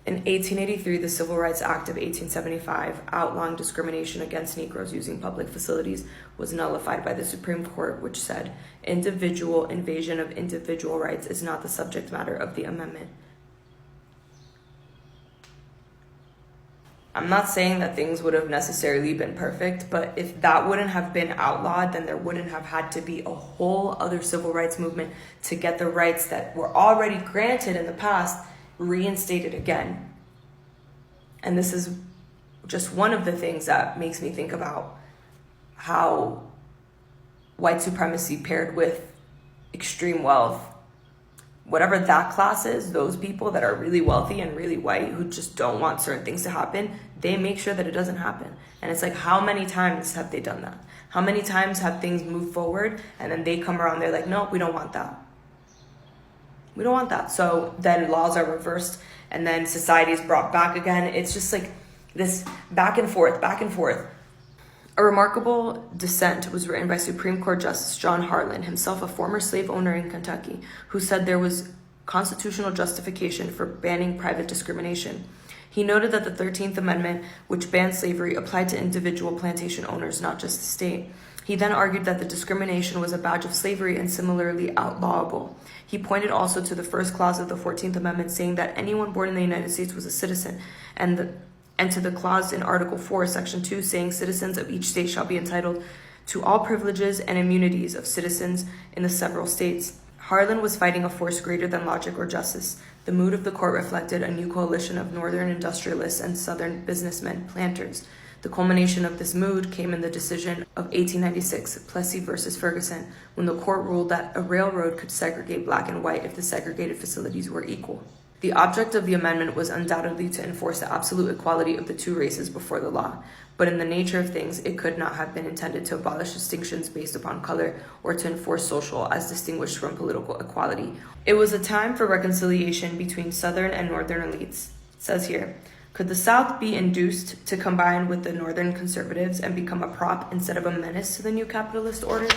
In 1883, the Civil Rights Act of 1875, outlawing discrimination against Negroes using public facilities, was nullified by the Supreme Court, which said, individual invasion of individual rights is not the subject matter of the amendment. I'm not saying that things would have necessarily been perfect, but if that wouldn't have been outlawed, then there wouldn't have had to be a whole other civil rights movement to get the rights that were already granted in the past reinstated again. And this is just one of the things that makes me think about how white supremacy paired with extreme wealth, whatever that class is, those people that are really wealthy and really white who just don't want certain things to happen, they make sure that it doesn't happen. And it's like, how many times have they done that? How many times have things moved forward and then they come around, they're like, no, we don't want that. We don't want that. So then laws are reversed and then society is brought back again. It's just like this back and forth, back and forth. A remarkable dissent was written by Supreme Court Justice John Harlan, himself a former slave owner in Kentucky, who said there was constitutional justification for banning private discrimination. He noted that the 13th Amendment, which banned slavery, applied to individual plantation owners, not just the state. He then argued that the discrimination was a badge of slavery and similarly outlawable. He pointed also to the first clause of the 14th Amendment saying that anyone born in the United States was a citizen, and to the clause in Article 4, Section 2, saying citizens of each state shall be entitled to all privileges and immunities of citizens in the several states. Harlan was fighting a force greater than logic or justice. The mood of the court reflected a new coalition of northern industrialists and southern businessmen, planters. The culmination of this mood came in the decision of 1896, Plessy versus Ferguson, when the court ruled that a railroad could segregate black and white if the segregated facilities were equal. The object of the amendment was undoubtedly to enforce the absolute equality of the two races before the law, but in the nature of things, it could not have been intended to abolish distinctions based upon color or to enforce social as distinguished from political equality. It was a time for reconciliation between Southern and Northern elites. It says here, could the South be induced to combine with the Northern conservatives and become a prop instead of a menace to the new capitalist order?